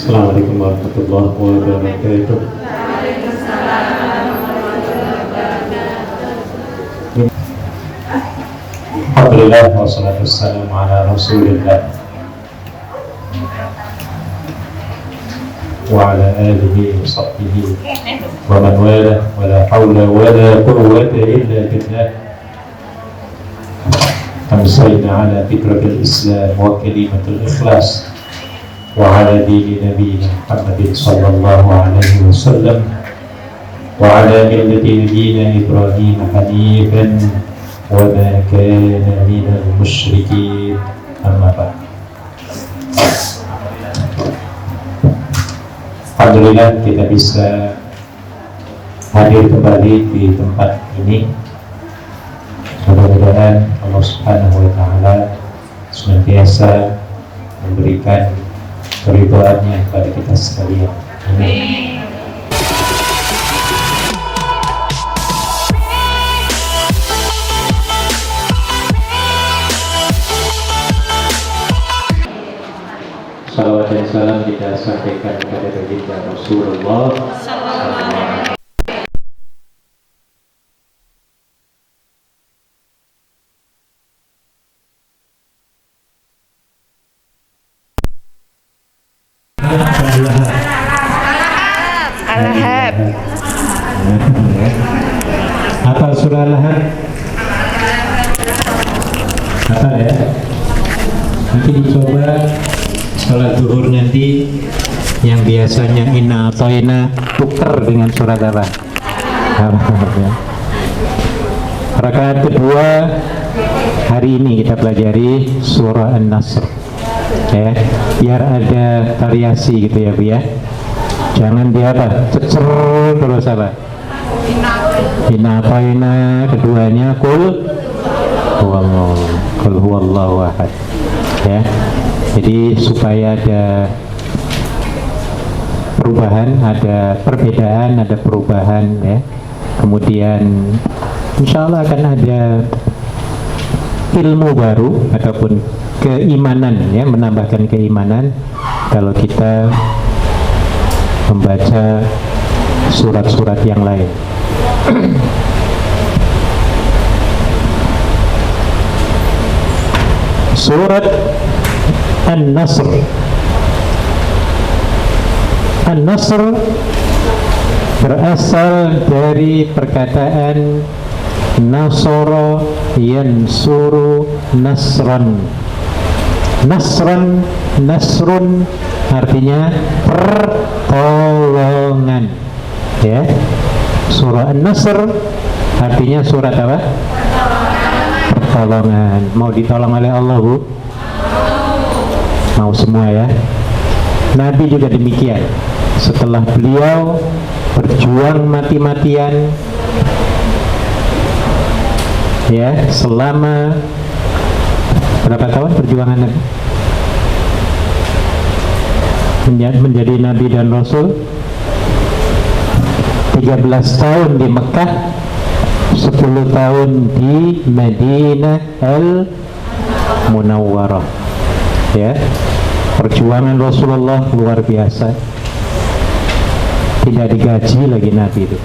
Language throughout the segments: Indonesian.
Assalamualaikum warahmatullahi wabarakatuh. Alhamdulillah wassalatu wassalamu ala rasulillah wa ala alihi wa sahbihi wa man wala wa la hawla wa la quwwata illa billah. Amsayna ala fitratil islam wa kalimatul ikhlas wa ala dini nabiyina Muhammadin sallallahu alaihi wasallam wa ala millati nabiyina Ibrahim hanifan wa ma kana minal musyrikin. Amma ba'd. Alhamdulillah kita bisa hadir kembali di tempat ini. Mudah-mudahan Allah Subhanahu wa taala senantiasa memberikan keridhaannya kepada kita sekalian. Amin. Salawat dan salam kita sampaikan kepada baginda Rasulullah sallallahu. Al-Lahab. Apa surah Al-Lahab? Apa ya? Nanti dicoba sholat zuhur nanti yang biasanya inna ata'ina tuker dengan surat apa? Rakaat kedua hari ini kita pelajari surah An-Nasr. Ya, biar ada variasi gitu ya Bu ya. Jangan dia apa? Cecer terus apa? Inna ata'ina, keduanya kul huwallahu ahad. Ya. Jadi supaya ada perubahan, ada perbedaan, ada perubahan ya. Kemudian insya Allah akan ada ilmu baru ataupun keimanan ya, menambahkan keimanan kalau kita membaca surat-surat yang lain. Surat An-Nasr. An-Nasr berasal dari perkataan Nasara yansuru nasran. Nasran, nasrun artinya pertolongan. Ya. Surah An-Nasr artinya surat apa? Pertolongan. Mau ditolong oleh Allah, Bu? Mau semua ya. Nabi juga demikian. Setelah beliau berjuang mati-matian ya, selama berapa tahun perjuangan Nabi? Menjadi Nabi dan Rasul 13 tahun di Mekah, 10 tahun di Madinah Al-Munawwarah. Ya, perjuangan Rasulullah luar biasa. Tidak digaji lagi Nabi itu.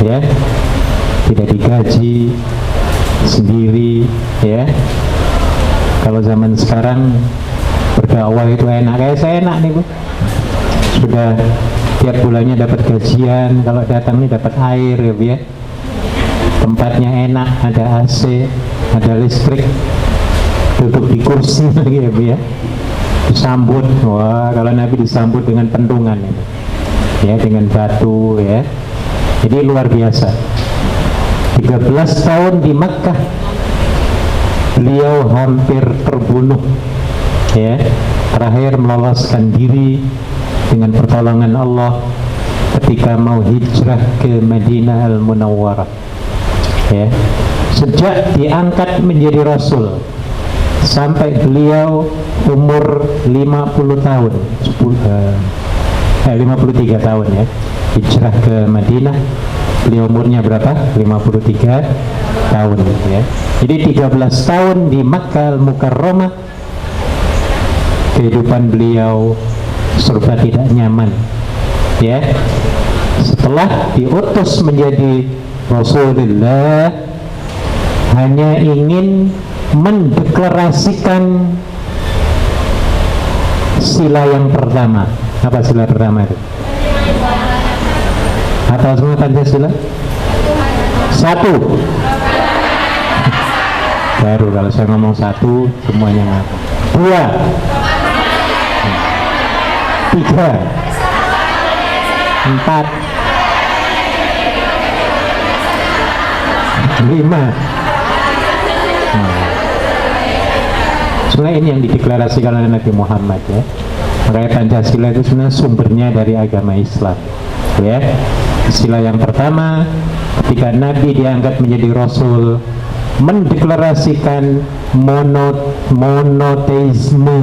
Ya, tidak digaji, sendiri ya. Kalau zaman sekarang berdakwah itu enak, kayak saya enak nih Bu, sudah tiap bulannya dapat gajian, kalau datang nih dapat air ya Bu ya, tempatnya enak, ada AC, ada listrik, duduk di kursi lagi ya Bu ya, disambut. Wah, kalau Nabi disambut dengan pendungan ini ya, dengan batu ya, jadi luar biasa. 13 tahun di Makkah beliau hampir terbunuh, ya, terakhir meloloskan diri dengan pertolongan Allah ketika mau hijrah ke Madinah Al-Munawwarah, ya. Sejak diangkat menjadi Rasul sampai beliau umur 50 tahun 53 tahun, ya, hijrah ke Madinah, beliau umurnya berapa? 53 tahun, ya. Jadi 13 tahun di Makkah Al-Mukarramah kehidupan beliau serba tidak nyaman, ya. Setelah diutus menjadi Rasulullah, hanya ingin mendeklarasikan sila yang pertama. Apa sila pertama itu? Atau semua Pancasila? Satu. Baru kalau saya ngomong satu, semuanya ngaku. Dua. Tiga. Empat. Lima. Sebenarnya ini yang dideklarasikan oleh Nabi Muhammad, ya. Makanya Pancasila itu sebenarnya sumbernya dari agama Islam, ya. Sila yang pertama ketika Nabi diangkat menjadi Rasul, mendeklarasikan monoteisme,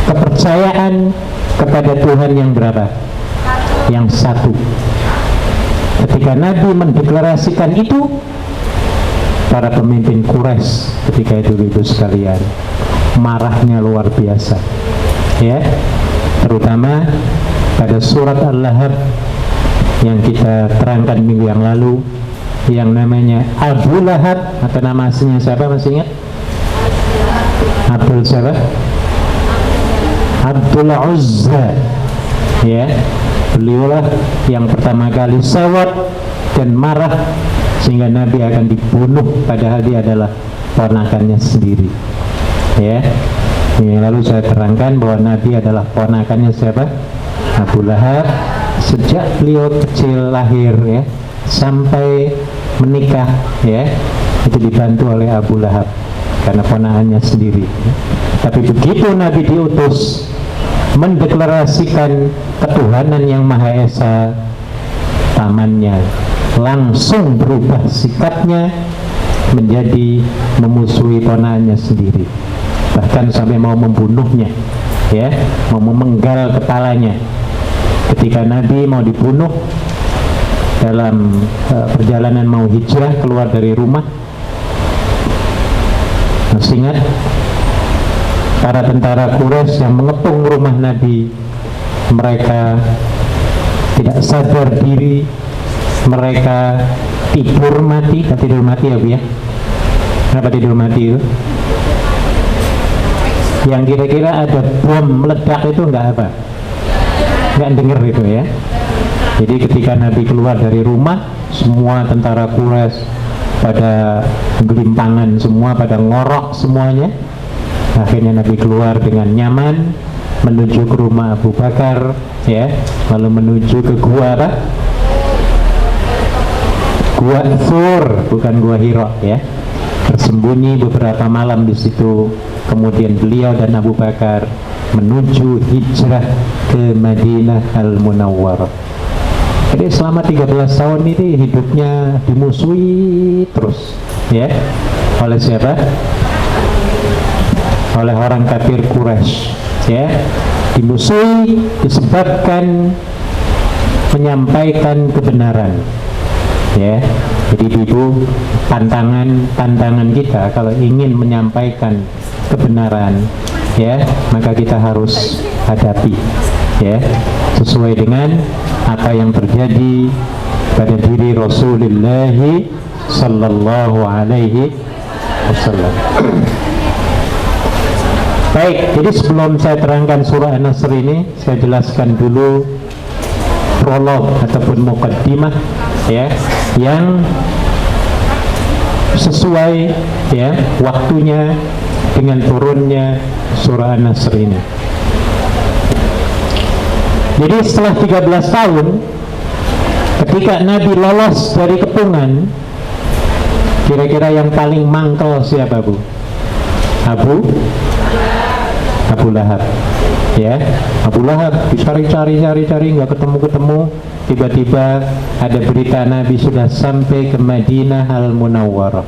kepercayaan kepada Tuhan yang berapa? Yang satu. Ketika Nabi mendeklarasikan itu, para pemimpin Quraisy ketika itu, ibu sekalian, marahnya luar biasa, ya. Terutama pada surat Al-Lahab yang kita terangkan minggu yang lalu, yang namanya Abu Lahab, atau nama aslinya siapa, masih ingat? Abdul siapa? Abdul Uzza, ya. Beliaulah yang pertama kali sewot dan marah sehingga Nabi akan dibunuh, padahal dia adalah ponakannya sendiri, ya. Yang lalu saya terangkan bahwa Nabi adalah ponakannya siapa? Abu Lahab. Sejak beliau kecil lahir, ya, sampai menikah, ya, itu dibantu oleh Abu Lahab karena ponakannya sendiri, ya. Tapi begitu Nabi diutus mendeklarasikan ketuhanan yang Maha Esa, pamannya langsung berubah sikapnya menjadi memusuhi ponakannya sendiri, bahkan sampai mau membunuhnya, ya, mau memenggal kepalanya. Ketika Nabi mau dibunuh dalam perjalanan mau hijrah keluar dari rumah, masih ingat para tentara Quraisy yang mengepung rumah Nabi, mereka tidak sadar diri, mereka tidur mati. Tidur mati, ya Bu, ya. Kenapa tidur mati itu? Yang kira-kira ada bom meledak itu enggak apa? Enggak dengar itu, ya. Jadi ketika Nabi keluar dari rumah, semua tentara Quraisy pada gelimpangan semua, pada ngorok semuanya. Akhirnya Nabi keluar dengan nyaman menuju ke rumah Abu Bakar, ya, lalu menuju ke gua apa? Gua Thur, bukan gua Hira, ya. Bersembunyi beberapa malam di situ. Kemudian beliau dan Abu Bakar menuju hijrah ke Madinah Al-Munawwarah. Jadi selama 13 tahun ini hidupnya dimusuhi terus, ya. Oleh siapa? Oleh orang kafir Quraisy, ya. Dimusuhi disebabkan menyampaikan kebenaran, ya. Jadi itu tantangan kita kalau ingin menyampaikan kebenaran, ya, maka kita harus hadapi, ya, sesuai dengan apa yang terjadi pada diri Rasulullah sallallahu alaihi wasallam. Baik, jadi sebelum saya terangkan surah An-Nasr ini, saya jelaskan dulu prolog ataupun muqaddimah, ya, yang sesuai, ya, waktunya dengan turunnya surah An-Nasr ini. Jadi setelah 13 tahun ketika Nabi lolos dari kepungan, Kira-kira yang paling mangkel siapa, Bu? Abu Lahab. Ya, Abu Lahab dicari-cari nggak ketemu. Tiba-tiba ada berita Nabi sudah sampai ke Madinah Al-Munawwarah.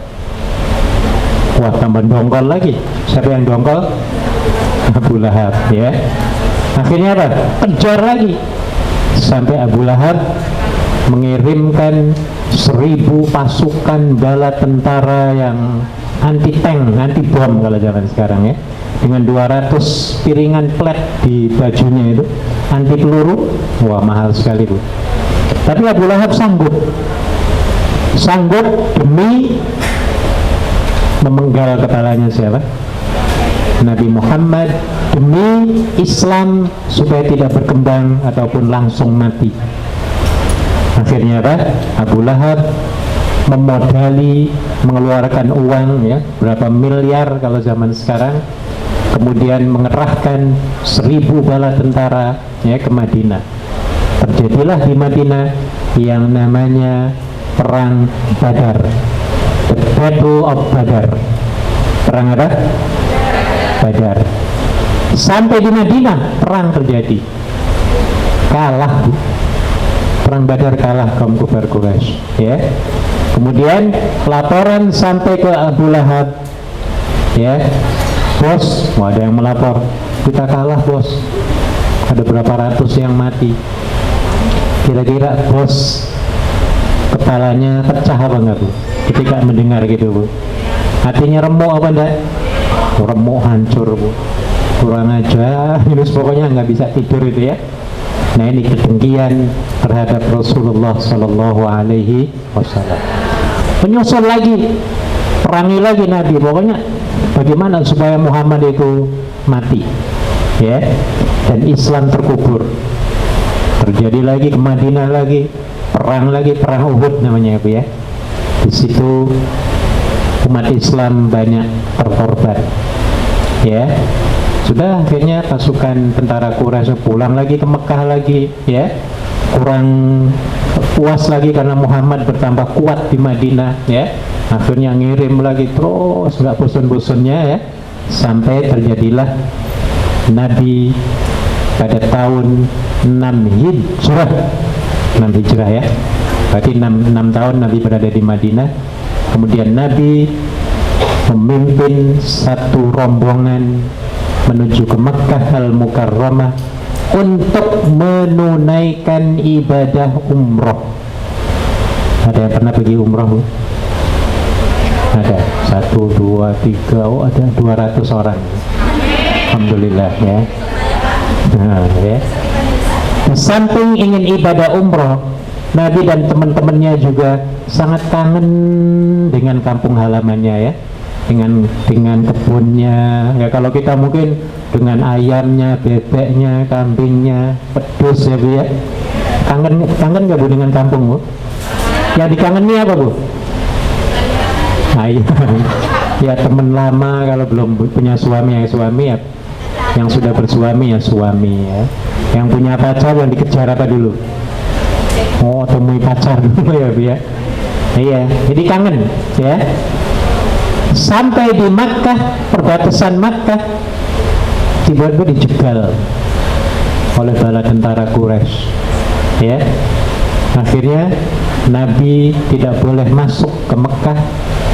Wah, tambah dongkol lagi. Siapa yang dongkol? Abu Lahab, ya. Akhirnya apa? Kejar lagi. Sampai Abu Lahab mengirimkan 1000 pasukan bala tentara yang anti tank, anti bom kalau zaman sekarang, ya, dengan 200 piringan plat di bajunya itu, anti peluru. Wah, mahal sekali, Bu. Tapi Abu Lahab sanggup demi memenggal kepalanya siapa? Nabi Muhammad, demi Islam supaya tidak berkembang ataupun langsung mati. Akhirnya apa? Abu Lahab memodali, mengeluarkan uang, ya, berapa miliar kalau zaman sekarang, kemudian mengerahkan 1000 bala tentara, ya, ke Madinah. Terjadilah di Madinah yang namanya Perang Badar, the Battle of Badar. Perang apa? Badar. Sampai di Madinah perang terjadi, kalah. Perang Badar kalah kaum kufar Quraisy, ya. Kemudian laporan sampai ke Abu Lahab, ya, bos, ada yang melapor, kita kalah, bos, ada berapa ratus yang mati. Kira-kira bos kepalanya pecah apa enggak, Bu, ketika mendengar gitu, Bu? Hatinya remuk apa enggak? Remuk, hancur, Bu. Kurang aja, minus, pokoknya nggak bisa tidur itu, ya. Nah, ini kedengkian terhadap Rasulullah Sallallahu Alaihi Wasallam. Menyusul lagi, perangi lagi Nabi, pokoknya bagaimana supaya Muhammad itu mati, ya, dan Islam terkubur. Terjadi lagi ke Madinah lagi, perang Uhud namanya, Bu, ya. Di situ umat Islam banyak terkorban, ya. Sudah akhirnya pasukan tentara Quraisy pulang lagi ke Mekah lagi, ya. Kurang puas lagi karena Muhammad bertambah kuat di Madinah, ya. Akhirnya ngirim lagi terus, nggak bosan-bosannya, ya. Sampai terjadilah Nabi pada tahun 6 Hijrah, ya. Berarti 6 tahun Nabi berada di Madinah. Kemudian Nabi memimpin satu rombongan menuju ke Makkah Al-Mukarramah untuk menunaikan ibadah umroh. Ada yang pernah pergi umroh, Bu? Ada 1, 2, 3, ada 200 orang. Alhamdulillah, ya. Nah, ya. Di samping ingin ibadah umroh, Nabi dan teman-temannya juga sangat kangen dengan kampung halamannya, ya, dengan kebunnya, ya. Kalau kita mungkin dengan ayamnya, bebeknya, kambingnya, pedus, ya, Bu, ya. Kangen nggak, Bu, dengan kampung, Bu? Yang dikangeni apa, Bu? Ayam. Ya, teman lama. Kalau belum punya suami, ya. Yang sudah bersuami, ya suami, ya. Yang punya pacar, yang dikejar apa dulu? Oh, temui pacar dulu, ya, Bu, ya. Iya, jadi kangen, ya. Sampai di Makkah, perbatasan Makkah, tiba-tiba dijegal oleh bala tentara Quraisy, ya. Akhirnya Nabi tidak boleh masuk ke Makkah,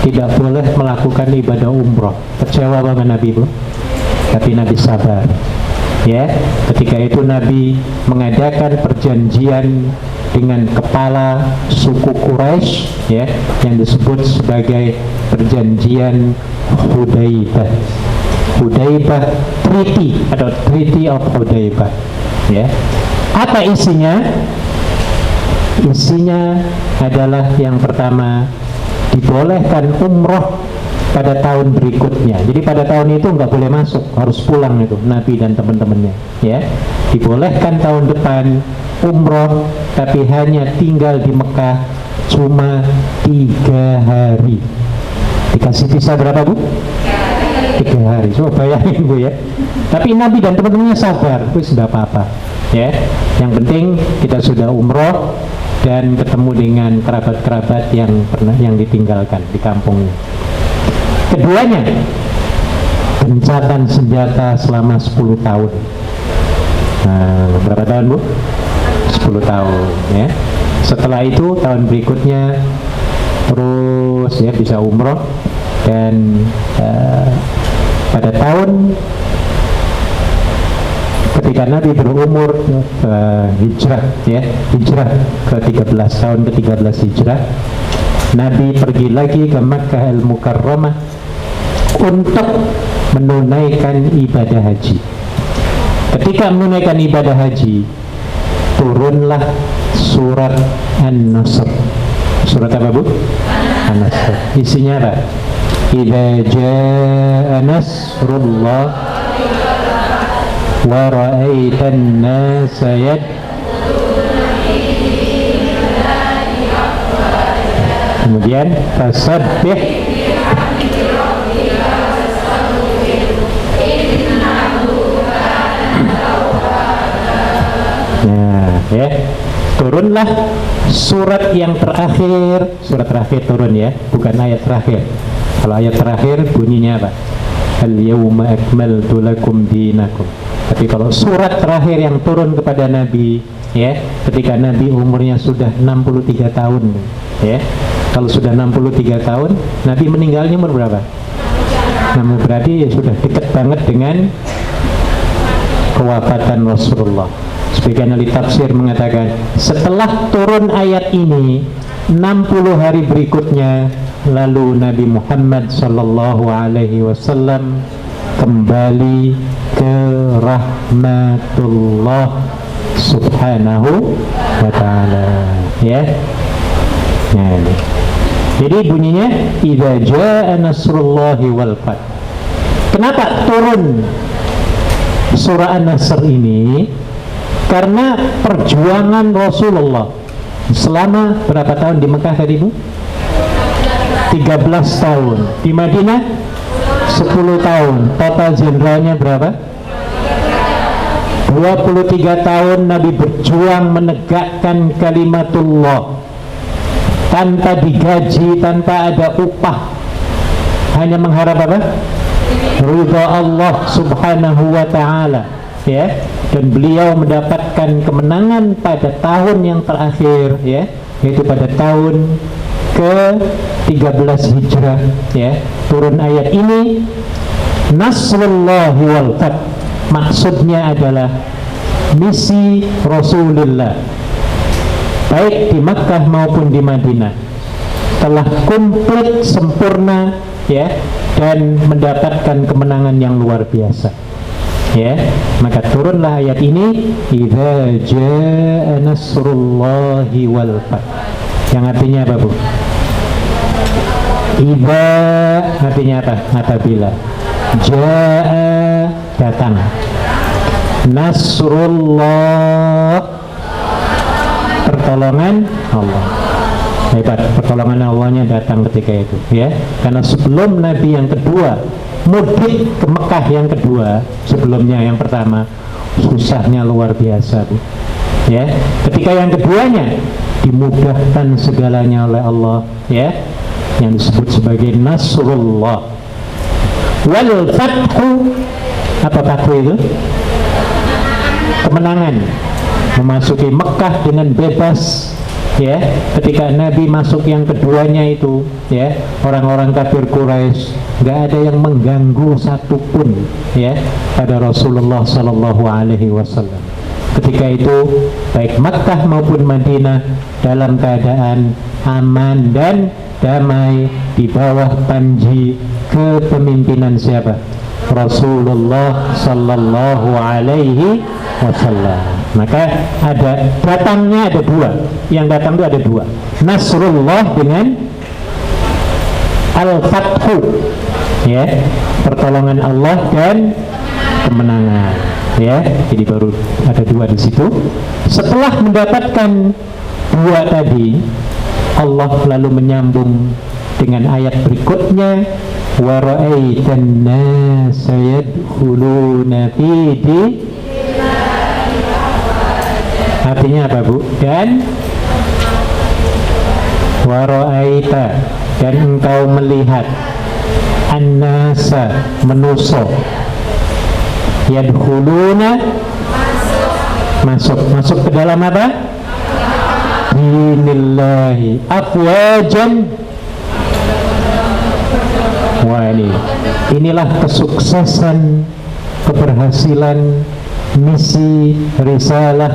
tidak boleh melakukan ibadah umroh. Kecewa banget Nabi, Bu. Tapi Nabi sabar, ya. Ketika itu Nabi mengadakan perjanjian dengan kepala suku Quraisy, ya, yang disebut sebagai perjanjian Hudaybah. Hudaybah Treaty atau Treaty of Hudaybah, ya. Apa isinya? Isinya adalah yang pertama, dibolehkan umroh pada tahun berikutnya. Jadi pada tahun itu nggak boleh masuk, harus pulang itu Nabi dan teman-temannya, ya. Dibolehkan tahun depan umroh, tapi hanya tinggal di Mekah cuma 3 hari. Dikasih visa berapa, Bu? 3 hari. Coba bayangin, Bu, ya. Tapi Nabi dan teman-temannya sabar, itu sudah apa-apa, ya. Yang penting kita sudah umroh dan ketemu dengan kerabat-kerabat yang ditinggalkan di kampungnya. Keduanya, gencatan senjata selama 10 tahun. Nah, berapa tahun, Bu? 10 tahun ya. Setelah itu tahun berikutnya terus ya bisa umroh, dan pada tahun ketika Nabi berumur hijrah ke 13 tahun ke-13 hijrah, Nabi pergi lagi ke Makkah Al-Mukarramah untuk menunaikan ibadah haji. Ketika menunaikan ibadah haji, turunlah surat An-Nasr. Surat apa, Bu? An-Nasr. Isinya apa? Idza jaa nasrullah wa ra'aitan nasa kemudian fasabbih ya, turunlah surat yang terakhir. Surat terakhir turun ya, bukan ayat terakhir. Kalau ayat terakhir bunyinya apa? Al-yawma akmaltu lakum dinakum. Tapi kalau surat terakhir yang turun kepada Nabi ya, ketika Nabi umurnya sudah 63 tahun ya. Kalau sudah 63 tahun, Nabi meninggalnya umur berapa? Namun berarti ya sudah dekat banget dengan kewafatan Rasulullah. Sebagian ahli tafsir mengatakan setelah turun ayat ini 60 hari berikutnya, lalu Nabi Muhammad sallallahu alaihi wasallam kembali ke rahmatullah subhanahu wa ta'ala ya. Nah, ini. Jadi bunyinya idza jaa nasrullahi wal fath. Kenapa turun surah An-Nasr ini? Karena perjuangan Rasulullah selama berapa tahun di Mekah tadi, Bu? 13 tahun. Di Madinah 10 tahun. Total jenderalnya berapa? 23 tahun Nabi berjuang menegakkan kalimatullah tanpa digaji, tanpa ada upah, hanya mengharap apa? Ridha Allah subhanahu wa ta'ala ya. Dan beliau mendapatkan kemenangan pada tahun yang terakhir ya, yaitu pada tahun ke-13 hijrah ya. Turun ayat ini Nasrullahi wal fath. Maksudnya adalah misi Rasulullah baik di Makkah maupun di Madinah telah komplit sempurna ya, dan mendapatkan kemenangan yang luar biasa ya. Maka turunlah ayat ini idza jaa nasrullahi wal fath, yang artinya apa, Bu? Idza artinya apa? Apabila, jaa datang, nasrullah pertolongan Allah. Hebat, pertolongan Allahnya datang ketika itu ya. Karena sebelum Nabi yang kedua mudik ke Mekah yang kedua, sebelumnya yang pertama susahnya luar biasa, Bu ya. Ketika yang keduanya dimudahkan segalanya oleh Allah ya, yang disebut sebagai Nasrullah wal fathu. Apa fathu itu? Kemenangan, memasuki Mekah dengan bebas ya. Ketika Nabi masuk yang keduanya itu ya, orang-orang kafir Quraisy nggak ada yang mengganggu satupun ya pada Rasulullah sallallahu alaihi wasallam. Ketika itu baik Makkah maupun Madinah dalam keadaan aman dan damai di bawah panji kepemimpinan siapa? Rasulullah sallallahu alaihi wasallam. Maka datangnya ada dua. Yang datang itu ada dua, Nasrullah dengan Al-Fathu ya, pertolongan Allah dan kemenangan ya. Jadi baru ada dua di situ. Setelah mendapatkan dua tadi, Allah lalu menyambung dengan ayat berikutnya, wa ra'aitan nasa yadkhuluna fi din. Artinya apa, Bu? Dan wa ra'aita, dan engkau melihat an-nasa, manusia, yadkhuluna, masuk ke dalam apa? Dinillahi afwajan. Wah, inilah kesuksesan, keberhasilan misi risalah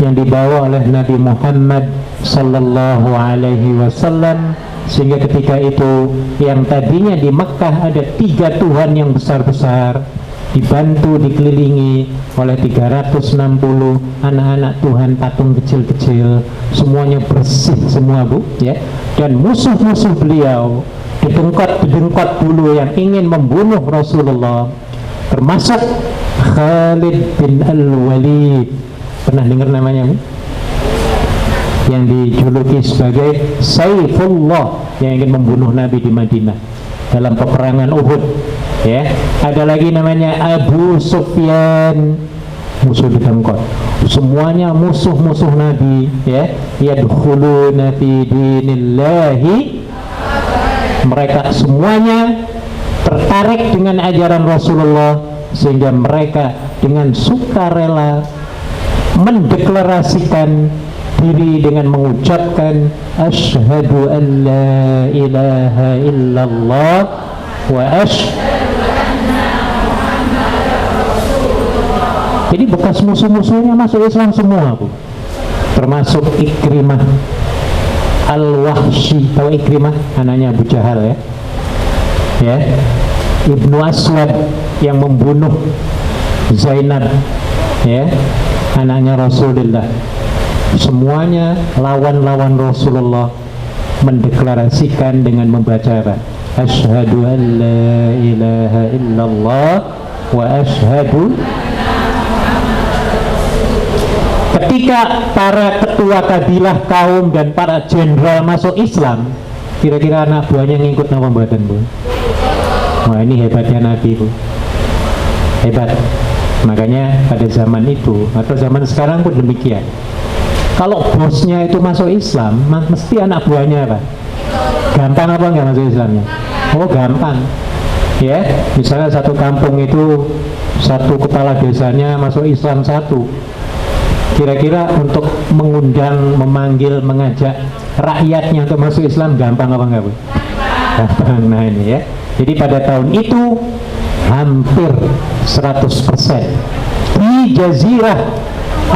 yang dibawa oleh Nabi Muhammad sallallahu alaihi wasallam, sehingga ketika itu yang tadinya di Mekkah ada 3 Tuhan yang besar-besar, dibantu dikelilingi oleh 360 anak-anak Tuhan patung kecil-kecil, semuanya bersih semua, Bu, ya. Dan musuh-musuh beliau dedengkot dulu yang ingin membunuh Rasulullah, termasuk Khalid bin Al-Walid. Pernah dengar namanya, Bu? Yang dijuluki sebagai Saifullah, yang ingin membunuh Nabi di Madinah dalam peperangan Uhud, ya. Ada lagi namanya Abu Sufyan, musuh dedengkot. Semuanya musuh-musuh Nabi, ya. Yadkhuluna fi dinillahi, mereka semuanya tertarik dengan ajaran Rasulullah, sehingga mereka dengan sukarela mendeklarasikan diri dengan mengucapkan asyhadu an la ilaha illallah wa Jadi bekas musuh-musuhnya masuk Islam semua, Bu. Termasuk Ikrimah Al-Wahsy. Tahu Ikrimah? Anaknya Abu Jahal, ya. Ya. Ibnu Aswad yang membunuh Zainab, ya, anaknya Rasulullah. Semuanya lawan-lawan Rasulullah mendeklarasikan dengan membaca asyhadu an la ilaha illallah wa asyhadu. Ketika para ketua kabilah kaum dan para jenderal masuk Islam, kira-kira anak buahnya ngikut nama badan, Bu? Wah, ini hebatnya Nabi, Bu. Hebat. Makanya pada zaman itu atau zaman sekarang pun demikian. Kalau bosnya itu masuk Islam, mesti anak buahnya apa? Gampang apa enggak masuk Islamnya? Oh, gampang. Ya, misalnya satu kampung itu satu kepala desanya masuk Islam satu. Kira-kira untuk mengundang, memanggil, mengajak rakyatnya untuk masuk Islam gampang apa enggak, Bu? Gampang. Nah, ini ya. Jadi pada tahun itu hampir 100% di Jazirah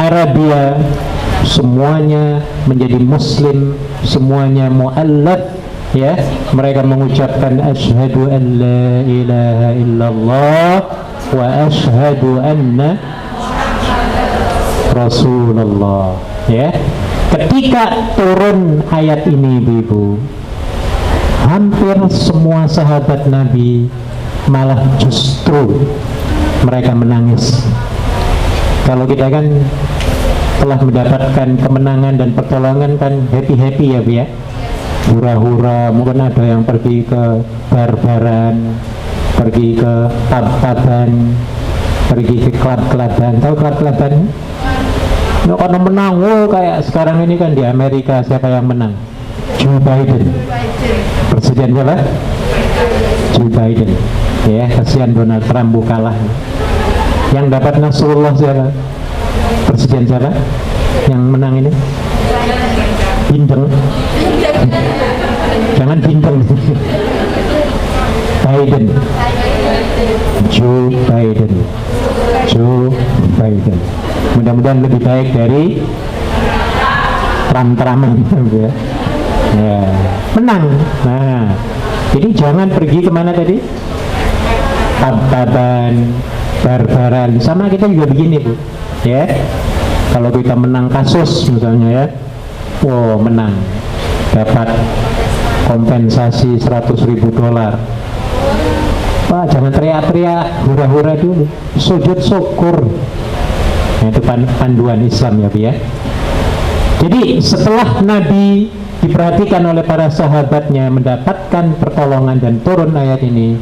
Arabia semuanya menjadi Muslim, semuanya mu'allaf, ya. Mereka mengucapkan asyhadu an la ilaha illallah wa asyhadu anna Rasulullah, ya. Ketika turun ayat ini, Ibu, hampir semua sahabat Nabi malah justru mereka menangis. Kalau kita kan telah mendapatkan kemenangan dan pertolongan kan happy-happy, ya, Bu, ya. Hura-hura, mungkin ada yang pergi ke barbaran, pergi ke pub-puban, pergi ke klub-kluban. Tahu klub-kluban? Nah, karena menang, oh, kayak sekarang ini kan di Amerika siapa yang menang? Joe Biden. Presiden siapa? Joe Biden. Ya, kasihan Donald Trump kalah. Yang dapat Nasrullah siapa? Presiden siapa? Yang menang ini? Bindeng. Jangan bindeng. Biden. Joe Biden. Joe Biden. Mudah-mudahan lebih baik dari Trump-Trumpan, ya. Ya, menang. Nah, jadi jangan pergi kemana tadi? Pub-puban, barbaran. Sama kita juga begini, Bu, ya. Kalau kita menang kasus misalnya, ya, wow, menang, dapat kompensasi $100.000. Wah, jangan teriak-teriak, hura-hura dulu, sujud syukur. Nah, itu panduan Islam, ya, Bu, ya. Jadi setelah Nabi diperhatikan oleh para sahabatnya mendapatkan pertolongan dan turun ayat ini,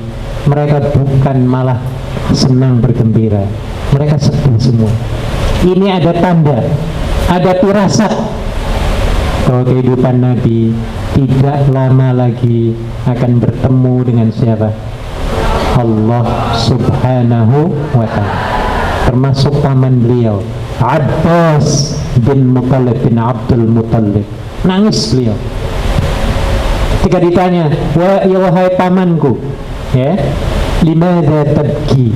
mereka bukan malah senang bergembira, mereka sedih semua. Ini ada tanda, ada firasat bahwa kehidupan Nabi tidak lama lagi akan bertemu dengan siapa? Allah Subhanahu wa ta'ala, termasuk paman beliau Abbas bin Muttalib bin Abdul Muttalib. Nangis beliau ketika ditanya, wahai pamanku, ya, limadza tabki,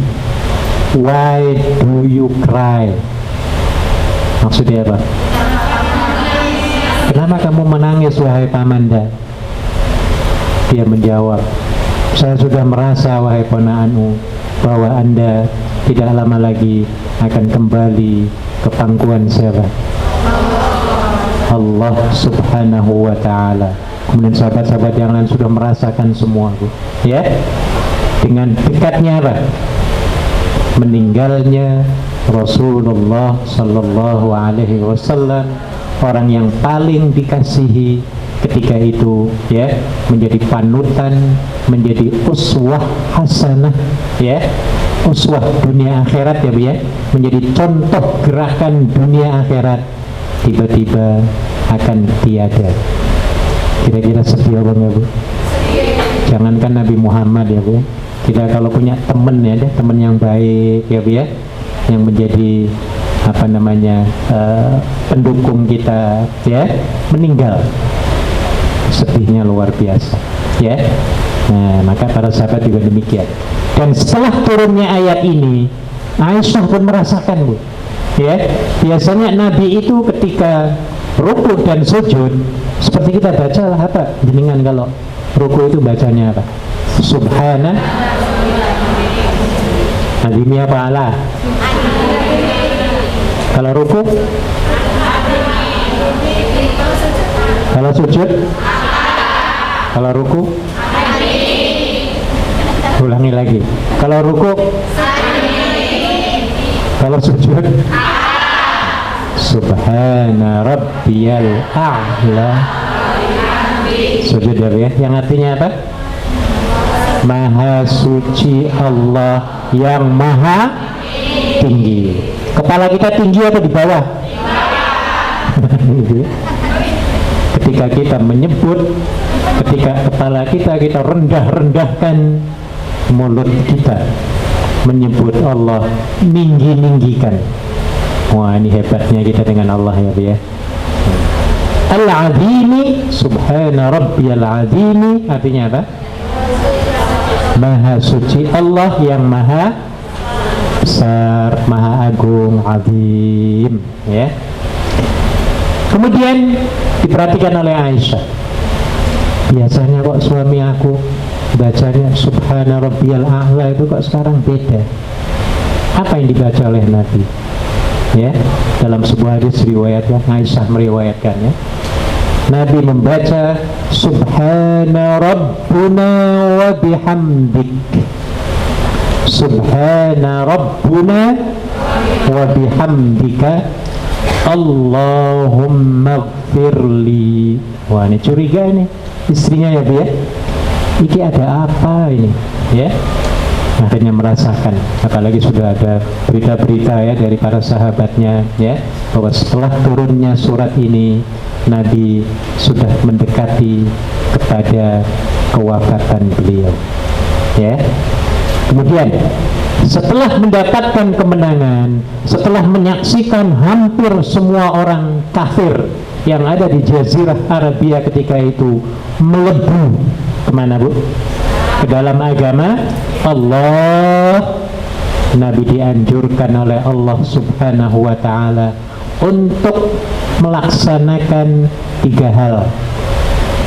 why do you cry? Maksudnya apa? Kenapa kamu menangis wahai pamanda? Dia menjawab, saya sudah merasa wahai ponaanmu bahwa Anda tidak lama lagi akan kembali ke pangkuan siapa? Allah Subhanahu wa ta'ala. Kemudian sahabat-sahabat yang lain sudah merasakan semua, ya, dengan dekatnya apa? Meninggalnya Rasulullah Sallallahu Alaihi Wasallam, orang yang paling dikasihi ketika itu, ya, menjadi panutan, menjadi uswah hasanah, ya, uswah dunia akhirat, ya Bu, ya, menjadi contoh gerakan dunia akhirat, tiba-tiba akan tiada. Kira-kira sedih apa enggak Bu? Jangankan Nabi Muhammad, ya Bu, kita kalau punya teman, ya, teman yang baik, ya Bu, ya, yang menjadi apa namanya pendukung kita, ya, meninggal, sedihnya luar biasa, ya. Nah, maka para sahabat juga demikian. Dan setelah turunnya ayat ini, Aisyah pun merasakan, Bu, ya, biasanya Nabi itu ketika ruku dan sujud seperti kita baca lah, apa jenengan kalau ruku itu bacanya apa? Subhana Azimnya apa Allah? Kalau ruku, kalau sujud, kalau ruku, ulangi lagi. Kalau ruku, kalau sujud, Subhana Rabbiyal A'la. Sujud, ya, yang artinya apa? Maha suci Allah yang maha tinggi. Kepala kita tinggi atau di bawah? Ketika kita menyebut, ketika kepala kita rendah-rendahkan, mulut kita menyebut Allah, ninggi-ninggikan. Wah, ini hebatnya kita dengan Allah, ya. Al-Azimi, Subhana Rabbiyal Azimi, artinya apa? Maha suci Allah yang maha besar, maha agung, azim, ya. Kemudian diperhatikan oleh Aisyah, biasanya kok suami aku bacanya Subhana Rabbiyal A'la, itu kok sekarang beda. Apa yang dibaca oleh Nabi? Ya, dalam sebuah hadis riwayatnya Aisyah meriwayatkan, ya, Nabi membaca Subhana Rabbuna wa bihamdik, Subhana Rabbuna wa bihamdika Allahumma gfirli. Wah, ini curiga ini istrinya, ya Bu, ya. Ini ada apa ini, ya? Akhirnya merasakan, apalagi sudah ada berita-berita, ya, dari para sahabatnya, ya, bahwa setelah turunnya surat ini Nabi sudah mendekati kepada kewafatan beliau, ya. Kemudian setelah mendapatkan kemenangan, setelah menyaksikan hampir semua orang kafir yang ada di Jazirah Arabia ketika itu melebu kemana, Bu? Ke dalam agama Allah, Nabi dianjurkan oleh Allah Subhanahu wa ta'ala untuk melaksanakan 3 hal.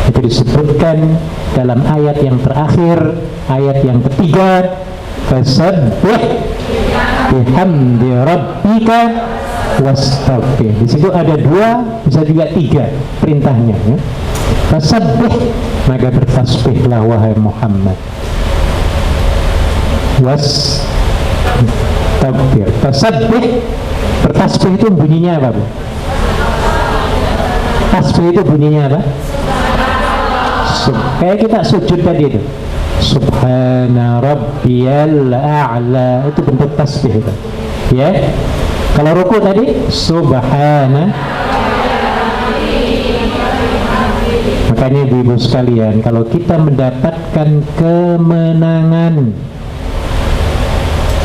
Itu disebutkan dalam ayat yang terakhir, ayat yang ketiga, fasabbih bihamdi rabbika wastaghfir. Di situ ada 2, bisa juga 3 perintahnya, ya. Fasabbih, maka bertasbihlah wahai Muhammad. Wastaghfir. Fasabbih, bertasbih itu bunyinya apa, Bu? Tasbih itu bunyinya apa? Kayak kita sujud tadi itu, Subhana Rabbiyal A'la, itu bentuk tasbih itu, ya. Kalau ruku tadi Subhana, maka Makanya ibu sekalian, kalau kita mendapatkan kemenangan,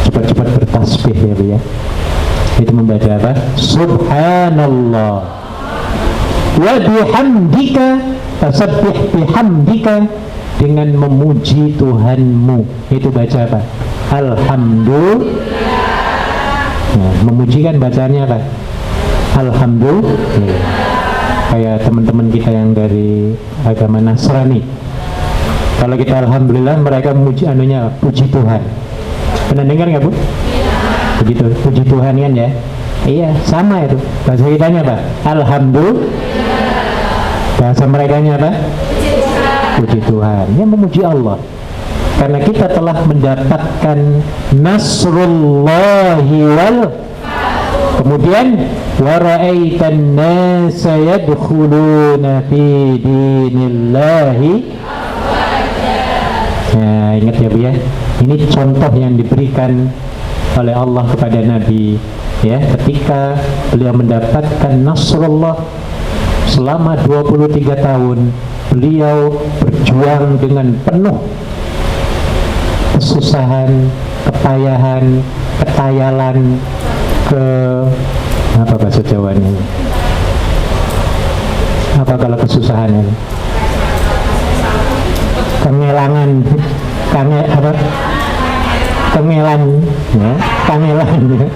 cepat-cepat bertasbih ya Bu ya. Itu membaca apa? Subhanallah wa bihamdika, tasabbih bihamdika, dengan memuji Tuhanmu. Itu baca apa? Alhamdulillah. Nah, memuji kan bacaannya apa? Alhamdulillah. Kayak teman-teman kita yang dari agama Nasrani, kalau kita alhamdulillah, mereka memuji anunya puji Tuhan. Pernah dengar nggak Bu? Begitu, puji Tuhan kan ya? Iya, sama itu. Bahasa kitanya apa? Alhamdulillah. Bahasa merekanya apa? Puji Tuhan. Ya, memuji Allah. Karena kita telah mendapatkan nasrullahi wal, kemudian wa ra'aitan nasa yadkhuluna fi dinillahi. Nah, ingat ya Bu ya. Ini contoh yang diberikan oleh Allah kepada Nabi ya, ketika beliau mendapatkan nasrullah. Selama 23 tahun beliau berjuang dengan penuh kesusahan, kepayahan, ketayalan, apa bahasa Jawanya? Apa kalau kesusahan ini? Kengelangan, kengelan, ya, kangelan, ya.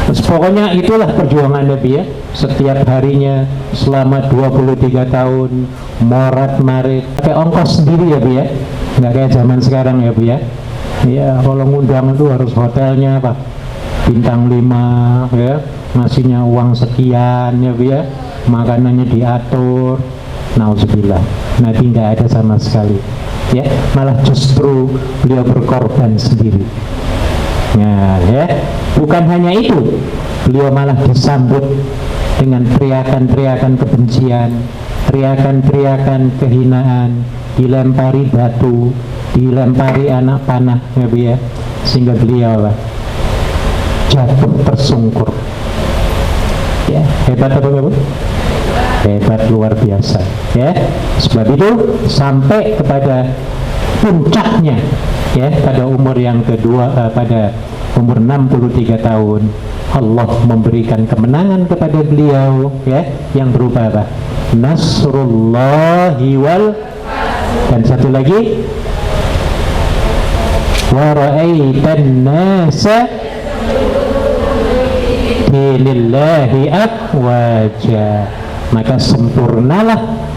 Terus pokoknya itulah perjuangan Nabi ya. Setiap harinya selama 23 tahun morat-marit, pakai ongkos sendiri ya Bu ya. Nggak kayak zaman sekarang ya Bu ya. Iya, kalau ngundang itu harus hotelnya apa? Bintang 5 ya, ngasihnya uang sekian ya Bu ya. Makanannya diatur. Nauzubillah. Nabi nggak ada sama sekali. Ya, malah justru beliau berkorban sendiri. Nah, ya, bukan hanya itu, beliau malah disambut dengan teriakan-teriakan kebencian, teriakan-teriakan kehinaan, dilempari batu, dilempari anak panah ya Bu ya, sehingga beliau jatuh tersungkur. Ya, hebat apa Bu? Hebat luar biasa ya. Sebab itu sampai kepada puncaknya ya, pada umur yang kedua, pada umur 63 tahun Allah memberikan kemenangan kepada beliau ya, yang berupa apa? Nasrullahi wal, dan satu lagi wa ra'aitan nasa dinillahi afwaja. Maka sempurnalah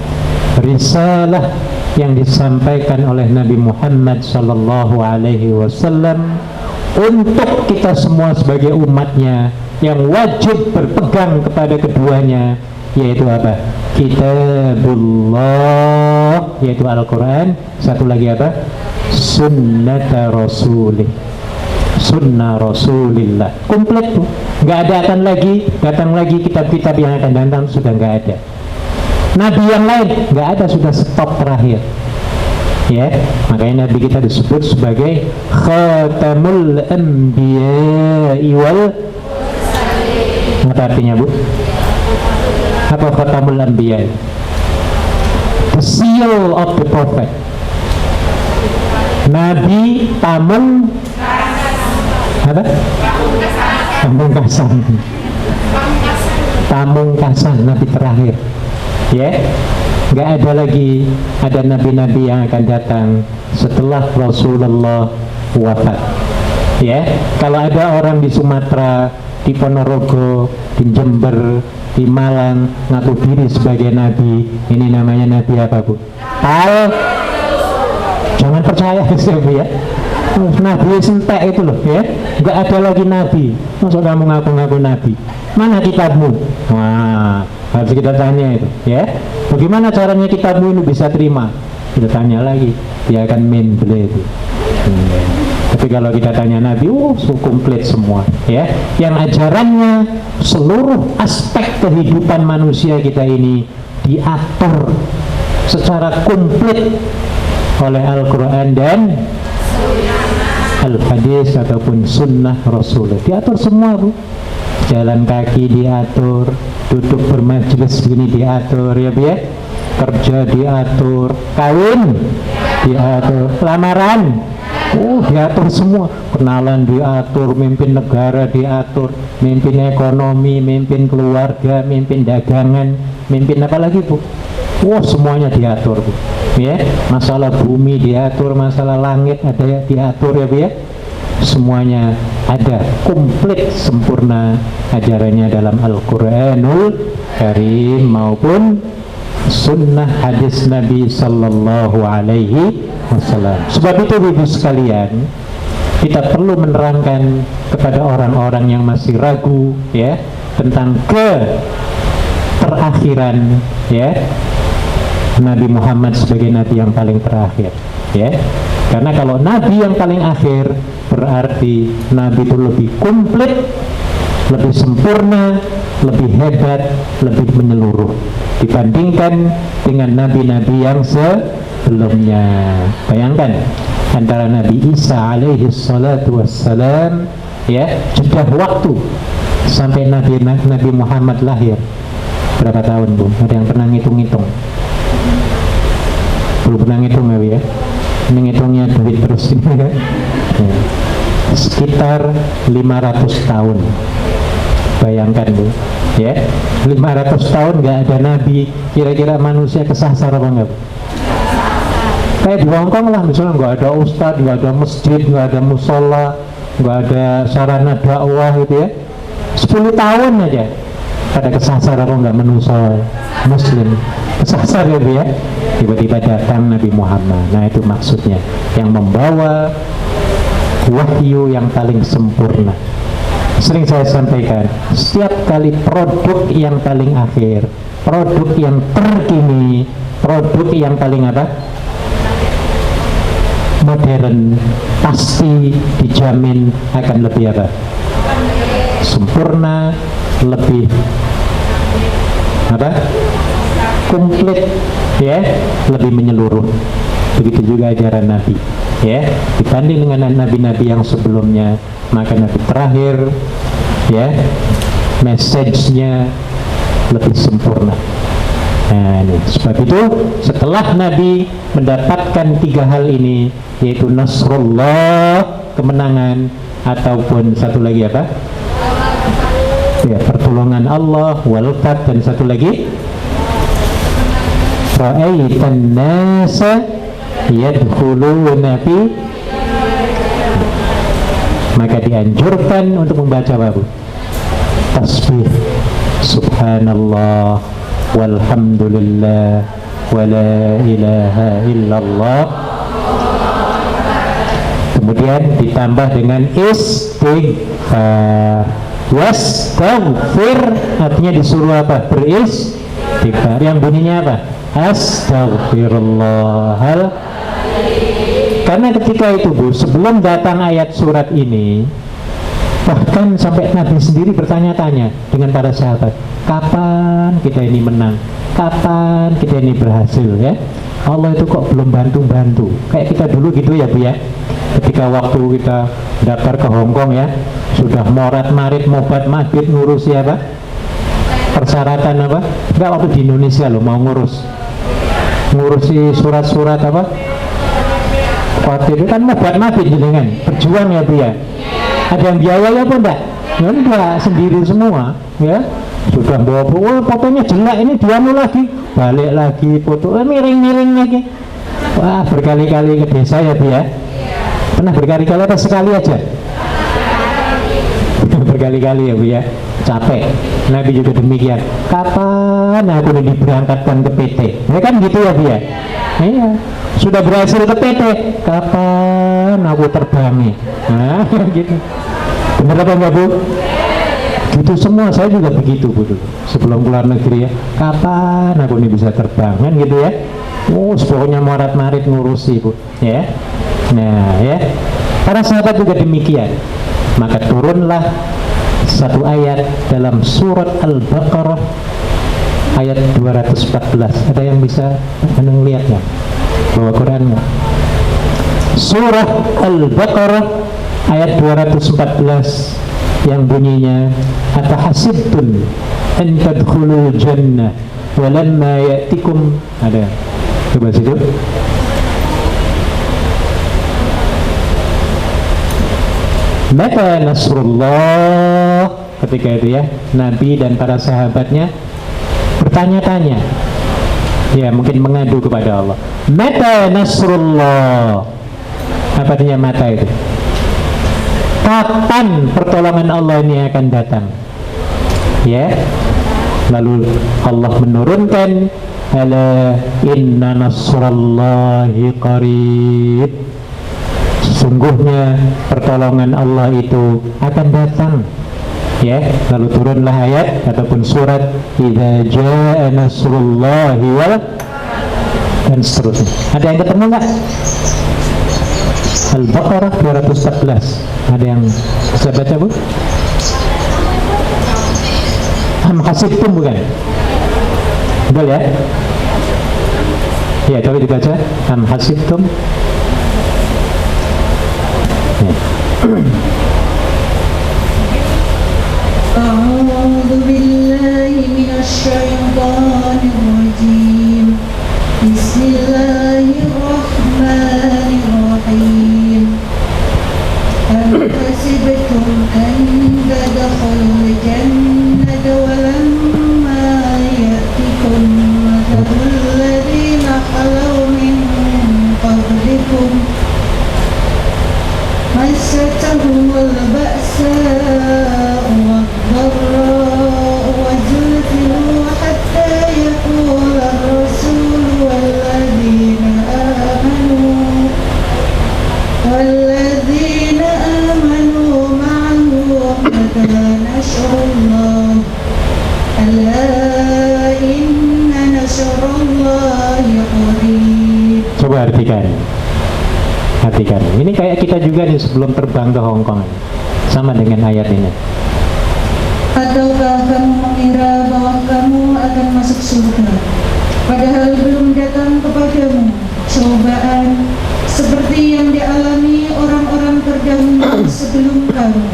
risalah yang disampaikan oleh Nabi Muhammad sallallahu alaihi wasallam untuk kita semua sebagai umatnya yang wajib berpegang kepada keduanya, yaitu apa? Kitabullah, yaitu Al-Quran. Satu lagi apa? Sunnata Rasulih, sunnah Rasulillah. Komplit tuh, nggak ada datang lagi kitab-kitab yang akan datang, sudah nggak ada. Nabi yang lain nggak ada, sudah stop terakhir. Ya, makanya Nabi kita disebut sebagai Khatamul Anbiya'i wal, apa artinya Bu? Apa Khatamul Anbiya'? The seal of the prophet. Nabi Pamung apa? Pamungkasan. Pamungkasan, Nabi terakhir. Ya, nggak ada lagi, ada nabi-nabi yang akan datang setelah Rasulullah wafat. Ya, kalau ada orang di Sumatera, di Ponorogo, di Jember, di Malang ngaku diri sebagai nabi, ini namanya nabi apa Bu? Jangan percaya Bu ya. Nabi sentek itu loh ya, nggak ada lagi nabi. Masuk kamu ngaku-ngaku nabi? Mana kitabmu? Wah, harus kita tanya itu ya. Bagaimana caranya kitabmu ini bisa terima? Kita tanya lagi, dia akan main beli itu. Tapi kalau kita tanya Nabi, komplit semua ya. Yang ajarannya seluruh aspek kehidupan manusia kita ini diatur secara komplit oleh Al-Quran dan Al-Hadis ataupun Sunnah Rasul. Diatur semua Bu. Jalan kaki diatur, duduk bermajelis begini diatur ya Bu ya. kerja diatur, kawin diatur, lamaran diatur semua, kenalan diatur, mimpin negara diatur, mimpin ekonomi, mimpin keluarga, mimpin dagangan, mimpin apa lagi Bu? Semuanya diatur Bu. Ya, masalah bumi diatur, masalah langit ada diatur ya Bu ya. Semuanya ada, komplit sempurna ajarannya dalam Al-Quranul Karim maupun sunnah hadis Nabi Sallallahu Alaihi Wasallam. Sebab itu ibu sekalian, kita perlu menerangkan kepada orang-orang yang masih ragu ya tentang terakhiran ya Nabi Muhammad sebagai Nabi yang paling terakhir ya. Karena kalau Nabi yang paling akhir berarti Nabi itu lebih komplit, lebih sempurna, lebih hebat, lebih menyeluruh dibandingkan dengan nabi-nabi yang sebelumnya. Bayangkan antara Nabi Isa alaihi salatu wassalam ya, jeda waktu sampai Nabi Muhammad lahir berapa tahun Bu? Ada yang pernah ngitung-ngitung? Belum pernah ngitung ya? Menghitungnya duit terus ini ya. Sekitar 500 tahun. Bayangkan Bu ya, 500 tahun nggak ada nabi, kira-kira manusia kesasar apa enggak Bu? Kayak di Hongkong lah misalnya, nggak ada ustadz, nggak ada masjid, nggak ada musola, nggak ada sarana dakwah gitu ya. 10 tahun aja pada kesasar apa enggak manusia muslim kesasar ya Bu ya. Tiba-tiba datang Nabi Muhammad. Nah itu maksudnya, yang membawa wahyu yang paling sempurna. Sering saya sampaikan, setiap kali produk yang paling akhir, produk yang terkini, produk yang paling apa? Modern, pasti dijamin akan lebih apa? Sempurna, lebih apa? Komplit ya, lebih menyeluruh. Begitu juga ajaran Nabi ya, dibanding dengan nabi-nabi yang sebelumnya. Maka Nabi terakhir ya, message-nya lebih sempurna. Nah ini, sebab itu setelah Nabi mendapatkan 3 hal ini, yaitu Nasrullah, kemenangan, ataupun satu lagi apa? Ya, pertolongan Allah, wal fath, dan satu lagi ra'aitan nasa yadkhuluna fi, maka dianjurkan untuk membaca apa? Tasbih subhanallah walhamdulillah wala ilaha illallah. Kemudian ditambah dengan istighfar. Wastaghfir artinya disuruh apa? Beristighfar. Yang bunyinya apa? Astaghfirullahal. Karena ketika itu Bu, sebelum datang ayat surat ini, bahkan sampai Nabi sendiri bertanya-tanya dengan para sahabat, kapan kita ini menang? Kapan kita ini berhasil ya? Allah itu kok belum bantu-bantu. Kayak kita dulu gitu ya Bu ya. Ketika waktu kita daftar ke Hongkong ya, sudah morat-marit, mobat-mabit ngurusi apa? Persyaratan apa? Enggak, waktu di Indonesia loh mau ngurusi surat-surat apa? Waktu itu kan mobat-mabit jenengan, berjuang ya Bu ya. Ada yang biayanya pun enggak? Ya enggak, sendiri semua ya. Sudah bawa fotonya jelek, ini dianu lagi, balik lagi foto, miring-miring lagi. Wah, berkali-kali ke desa ya Bu ya. Pernah berkali-kali atau sekali aja? Berkali-kali ya Bu ya. Capek. Nabi juga demikian. Kapan aku diberangkatkan ke PT? Ya kan gitu ya Bu ya. Iya. Sudah berhasil ke PT, kapan aku terbangi? Nah, gitu. Bener apa enggak Bu? Gitu semua, saya juga begitu Bu dulu. Sebelum keluar negeri ya, kapan aku ini bisa terbang kan gitu ya. Pokoknya morat-marit ngurusi Bu ya. Nah ya, para sahabat juga demikian. Maka turunlah satu ayat dalam surat Al-Baqarah ayat 214. Ada yang bisa melihat nggak? Bawa Quran nggak? Surah Al-Baqarah ayat 214 yang bunyinya, atahasibtum an tadkhulul jannah walamma ya'tikum, ada coba situ. Mata nasrullah, ketika itu ya Nabi dan para sahabatnya bertanya-tanya, ya mungkin mengadu kepada Allah. Mata nasrullah, apa artinya mata itu? Kapan pertolongan Allah ini akan datang? Ya, lalu Allah menurunkan ala inna nasrallahi qarib, sesungguhnya pertolongan Allah itu akan datang. Ya, lalu turunlah ayat ataupun surat idza jaa nasrullahi wal, dan seterusnya. Ada yang ketemu nggak? Al-Baqarah 214. Ada yang bisa baca, Bu? Am hasibtum, bukan? Betul ya? Ya, coba dibaca. Am hasibtum. A'udzu billahi minasy syaithanir rajim. Bismillahirrahmanirrahim. Am hasibtum an tadkhulul jannata wa lamma ya'tikum mathalul ladzina khalaw min qablikum مستهم البأساء والضراء وزلزلوا حتى يقول الرسول والذين آمنوا معه متى نصر الله ألا إن نصر الله قريب. Coba artikan. Ini kayak kita juga nih sebelum terbang ke Hong Kong, sama dengan ayat ini. Ataukah kamu mengira bahwa kamu akan masuk surga, padahal belum datang kepadamu cobaan seperti yang dialami orang-orang terdahulu sebelum kamu.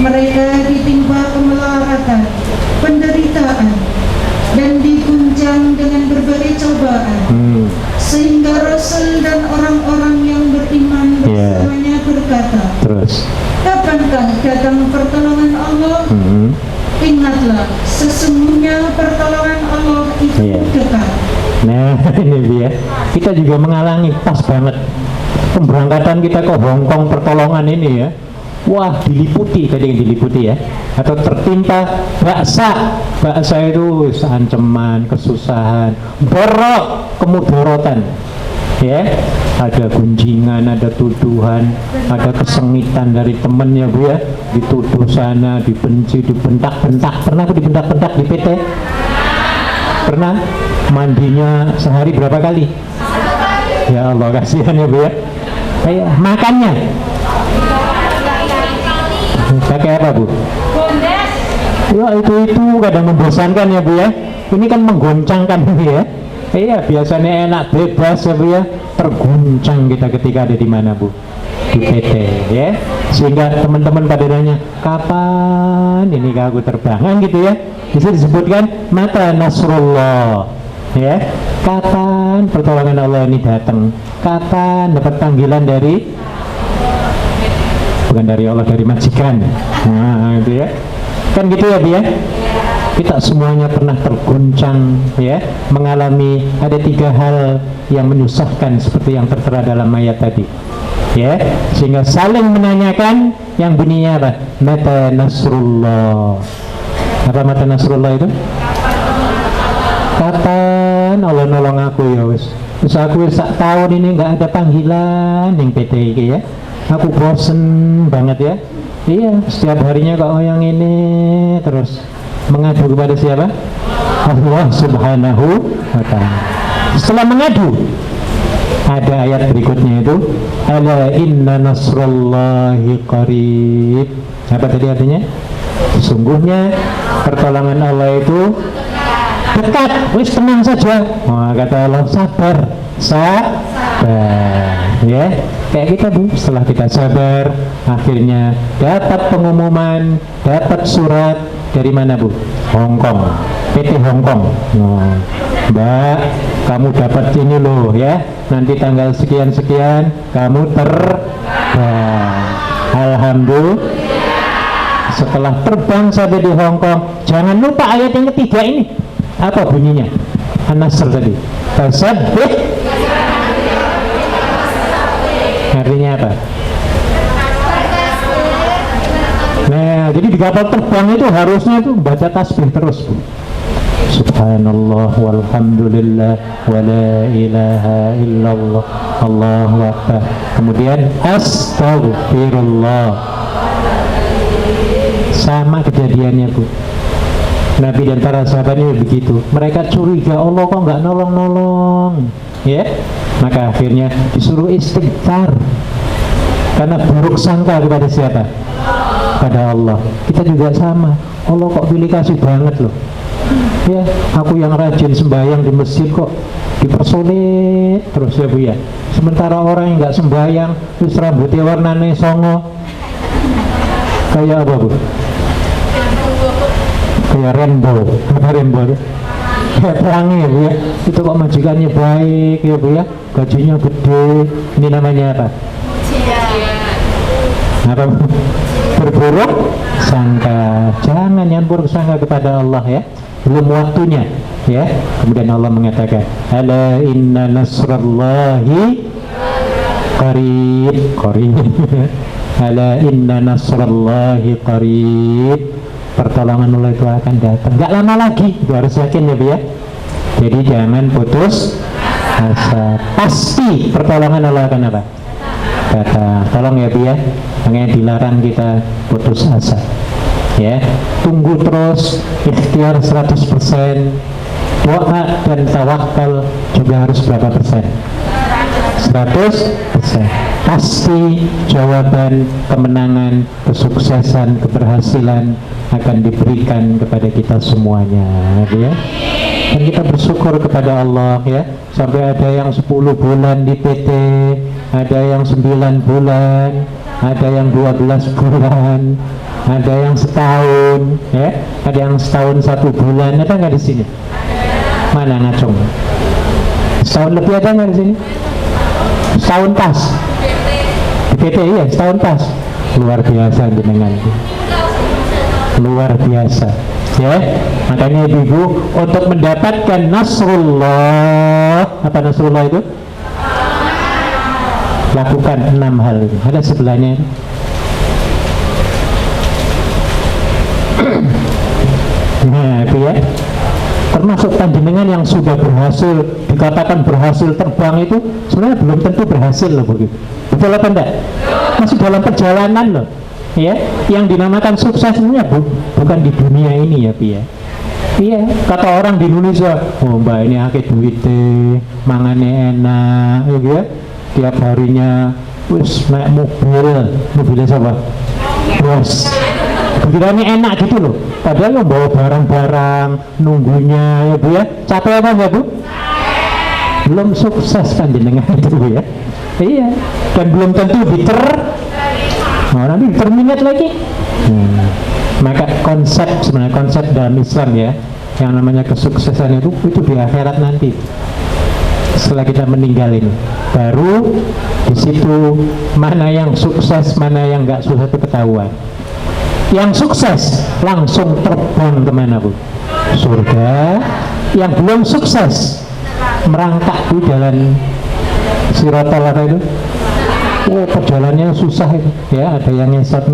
Mereka ditimpa kemelaratan, penderitaan, dan diguncang dengan berbagai cobaan, sehingga Rasul dan orang-orang yang beriman bersamanya berkata, terus, kapankah datang pertolongan Allah? Ingatlah, sesungguhnya pertolongan Allah itu dekat. Nah, ini dia. Kita juga mengalami pas banget pemberangkatan kita ke Hong Kong pertolongan ini ya. Wah, diliputi ya, atau tertimpa baksa itu ancaman, kesusahan, borok, kemudorotan, ya, ada gunjingan, ada tuduhan, ada kesengitan dari temennya, Bu ya, dituduh sana, dibenci, dibentak-bentak. Pernah aku dibentak-bentak di PT? Pernah? Mandinya sehari berapa kali? Ya Allah, kasihan ya, Bu ya. Kayak makannya pakai apa, Bu? Ya itu kadang membosankan ya, Bu ya. Ini kan menggoncangkan ini ya. Iya, biasanya enak bebas ya, Bu ya. Terguncang kita ketika ada di mana, Bu? Di PT ya. Sehingga teman-teman pada nanya, kapan ini aku terbangan gitu ya. Bisa disebutkan mata nasrullah ya. Kapan pertolongan Allah ini datang? Kapan dapat panggilan dari, bukan dari Allah, dari majikan. Nah, itu ya. Kan gitu ya, Bu ya. Kita semuanya pernah terguncang ya, mengalami ada 3 hal yang menyusahkan seperti yang tertera dalam ayat tadi. Ya, sehingga saling menanyakan yang bunyinya apa? Mata nasrullah. Apa mata nasrullah itu? Kapan Allah nolong aku ya wis. Wis aku wis sak tahun ini enggak ada panggilan yang PT iki ya. Aku bosen banget ya. Iya, setiap harinya kok yang ini terus mengadu kepada siapa? Allah Subhanahu wa ta'ala. Setelah mengadu, ada ayat berikutnya itu, ala inna nasrullahi qarib. Apa tadi artinya? Sesungguhnya pertolongan Allah itu dekat. Wis tenang saja. Wah, kata Allah, sabar ya. Kayak kita, Bu, setelah kita sabar, akhirnya dapat pengumuman, dapat surat dari mana, Bu? Hong Kong, PT PT Hongkong. Oh, Mbak, kamu dapat ini loh ya, nanti tanggal sekian-sekian kamu terbang. Alhamdulillah. Setelah terbang sampai di Hongkong, jangan lupa ayat yang ketiga ini. Apa bunyinya? An-Nasr tadi. Fasabbih. Artinya apa? Nah, jadi di kapal terbang itu harusnya itu baca tasbih terus, Bu. Subhanallah walhamdulillah wa la ilaha illallah Allahu akbar. Kemudian astagfirullah. Sama kejadiannya, Bu. Nabi dan para sahabatnya begitu. Mereka curiga, Allah kok nggak nolong-nolong, ya. Maka akhirnya disuruh istighfar. Karena buruk sangka kepada siapa? Pada Allah. Kita juga sama. Allah kok pilih kasih banget loh. Ya, aku yang rajin sembahyang di masjid kok dipersulit terus ya, Bu ya. Sementara orang yang nggak sembahyang, terus rambutnya warnanya songo. Kayak apa, Bu? Kayak rainbow. Apa rainbow itu? Kayak pelangi ya, Bu ya. Itu kok majikannya baik ya, Bu ya. Gajinya gede. Ini namanya apa? Apa? Berburuk sangka. Jangan yang buruk sangka kepada Allah ya. Belum waktunya ya. Kemudian Allah mengatakan, ala inna nasrallahi qarib. Ala inna nasrallahi qarib. Pertolongan Allah itu akan datang, gak lama lagi. Itu harus yakin ya, Bu ya. Jadi jangan putus asa. Pasti pertolongan Allah akan apa? Kata, tolong ya, Bu ya. Makanya dilarang kita putus asa. Ya, tunggu terus, ikhtiar 100%, doa dan tawakal juga harus berapa persen? 100%. Pasti jawaban, kemenangan, kesuksesan, keberhasilan akan diberikan kepada kita semuanya, ya. Dan kita bersyukur kepada Allah ya. Sampai ada yang 10 bulan di PT, ada yang 9 bulan, ada yang 12 bulan, ada yang setahun, ya, ada yang setahun 1 bulan. Ada nggak di sini? Mana ngacung? Setahun lebih ada nggak di sini? Setahun pas. Di PT iya, setahun pas. Luar biasa jenengan. Luar biasa. Ya, makanya ibu untuk mendapatkan nasrullah, apa nasrullah itu? Lakukan 6 hal ini. Ada sebelahnya. Nah, itu ya. Termasuk panjenengan yang sudah berhasil, dikatakan berhasil terbang itu sebenarnya belum tentu berhasil loh, begitu. Betul apa enggak? Masih dalam perjalanan loh. Ya, yang dinamakan sukses sebenarnya bukan di dunia ini ya, Pi ya. Iya, kata orang di Indonesia, oh mbak ini akeh duit mangannya enak, ya. Tiap harinya wis naik mobilnya siapa? Bos. Pikirannya enak gitu loh. Padahal lo bawa barang-barang, nunggunya ya, Bu ya. Capek apa enggak, Bu? Belum sukses kan jenengan itu, Bu ya. Iya, dan belum tentu nanti terminat lagi. Maka sebenarnya konsep dalam Islam ya, yang namanya kesuksesan itu di akhirat nanti. Setelah kita meninggal ini, baru di situ mana yang sukses, mana yang nggak sukses itu ketahuan. Yang sukses langsung terbang kemana, Bu? Surga. Yang belum sukses merangkak di jalan Siratal apa itu? Oh, perjalanannya susah itu, ya. Ada yang ngesot,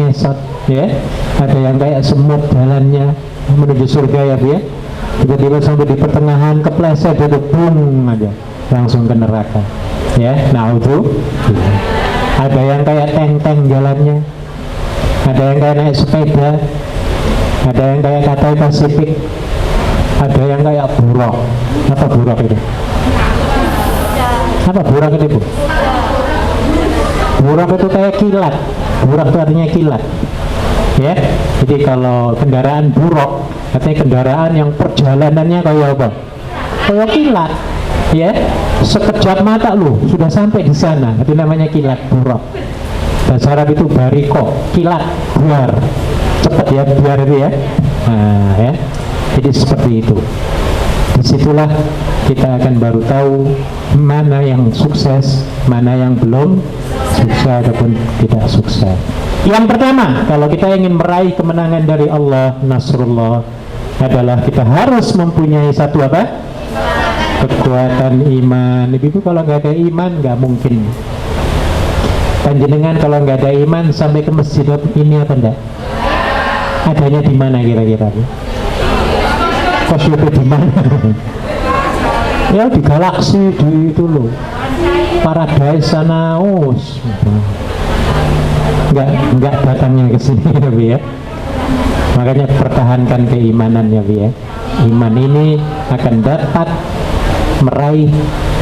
ya. Ada yang kayak semut jalannya menuju surga ya, Bu ya. Tiba-tiba sampai di pertengahan kepleset itu bung aja, langsung ke neraka. Ya, nah itu. Ada yang kayak tank jalannya, ada yang kayak naik sepeda, ada yang kayak Cathay Pacific, ada yang kayak buruk. Apa buruk itu? Apa buruk itu, Bu? Buruk itu kayak kilat. Buruk itu artinya kilat. Ya, jadi kalau kendaraan buruk, artinya kendaraan yang perjalanannya kayak apa? Kayak kilat. Ya, sekejap mata lu sudah sampai di sana. Itu namanya kilat buruk. Bahasa Arab itu bariko, kilat, buar. Cepat ya, buar itu ya. Nah, ya. Jadi seperti itu. Disitulah kita akan baru tahu mana yang sukses, mana yang belum sukses ataupun tidak sukses. Yang pertama, kalau kita ingin meraih kemenangan dari Allah, Nasrullah, adalah kita harus mempunyai satu apa? Kekuatan iman. Ibu kalau nggak ada iman nggak mungkin. Panjenengan kalau nggak ada iman sampai ke masjid ini apa enggak? Adanya di mana kira-kira? Kosyope di mana? Ya di galaksi di itu loh, paradise sana, nggak datangnya ke sini ya Bu ya. Makanya pertahankan keimanan ya Bu ya. Iman ini akan dapat meraih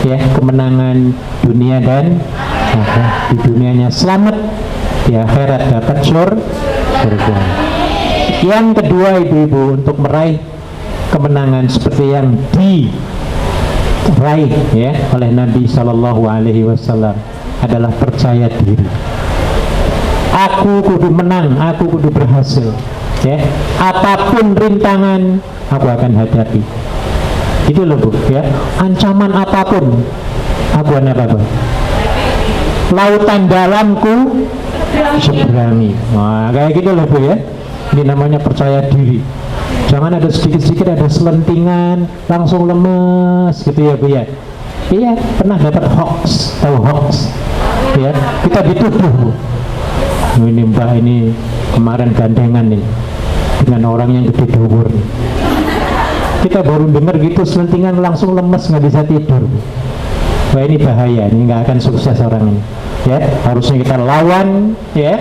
ya kemenangan dunia dan di dunianya selamat, di akhirat dapat surga. Yang kedua ibu-ibu, untuk meraih kemenangan seperti yang diraih ya oleh Nabi Shallallahu Alaihi Wasallam adalah percaya diri. Aku kudu menang, aku kudu berhasil ya, apapun rintangan aku akan hadapi. Gitu loh Bu ya, ancaman apapun aku apa lautan dalamku seberangi. Nah kayak gitu loh Bu ya. Ini namanya percaya diri. Jangan ada sedikit-sedikit ada selentingan langsung lemes gitu ya Bu ya. Iya, pernah dapat hoax, tahu hoax ya, kita dituduh Bu, ini Mbak ini kemarin gandengan nih dengan orang yang gede dhuwur nih. Kita baru dengar gitu selentingan langsung lemes, nggak bisa tidur Bu. Wah ini bahaya, ini nggak akan sukses orang ini ya. Harusnya kita lawan ya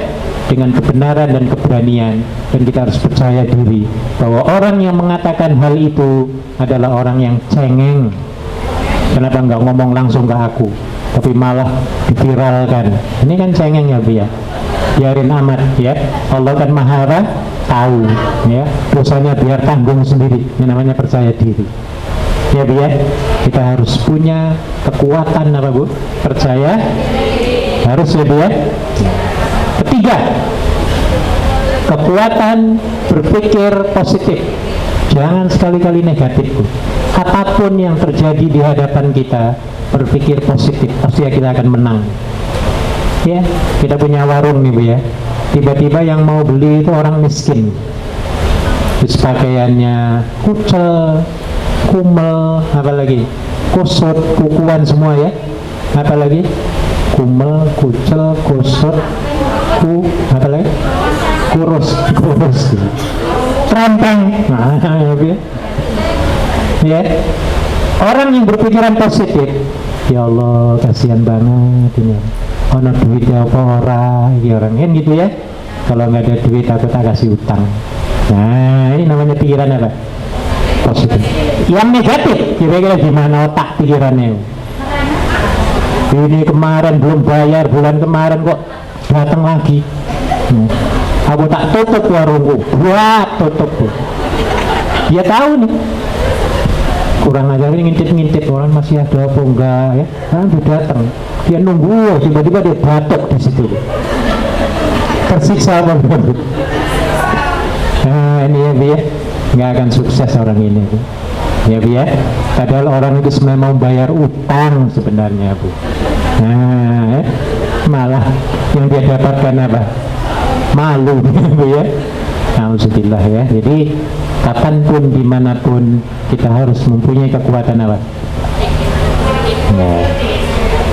dengan kebenaran dan keberanian, dan kita harus percaya diri bahwa orang yang mengatakan hal itu adalah orang yang cengeng. Kenapa nggak ngomong langsung ke aku, tapi malah diviralkan? Ini kan cengeng ya Bu ya. Biarin amat ya, Allah kan maha tahu ya, dosanya biar tanggung sendiri. Ini namanya percaya diri ya Bu ya. Kita harus punya kekuatan apa Bu? Percaya harus ya Bu ya. Ketiga, kekuatan berpikir positif. Jangan sekali-kali negatif Bu. Apapun yang terjadi di hadapan kita, berpikir positif, pasti kita akan menang ya. Kita punya warung nih Bu ya, tiba-tiba yang mau beli itu orang miskin, terus pakaiannya kucel, kumel, apalagi kusut, kukuan semua ya, apalagi kumel, kucel, kusut, apalagi kurus trempeng. Nah ya, orang yang berpikiran positif, ya Allah kasihan banget ini, ono duitnya apa ora ini orang kan gitu ya. Kalau nggak ada duit aku tak kasih utang. Nah ini namanya pikiran apa? Positif. Yang negatif kira-kira gimana otak pikirannya? Ini kemarin belum bayar, bulan kemarin kok datang lagi. Aku tak tutup warungku, buat tutup Bu. Dia tahu nih, kurang ajar, ini ngintip-ngintip orang masih ada apa enggak ya. Kan dia datang, dia nunggu, tiba-tiba dia batuk di situ. Tersiksa apa Bu? Nah ini ya Bu ya, nggak akan sukses orang ini Bu. Ya Bu ya, padahal orang itu sebenarnya mau bayar utang sebenarnya Bu. Nah malah yang dia dapatkan apa? Malu Bu ya. Alhamdulillah ya. Jadi kapanpun dimanapun kita harus mempunyai kekuatan apa? Ya.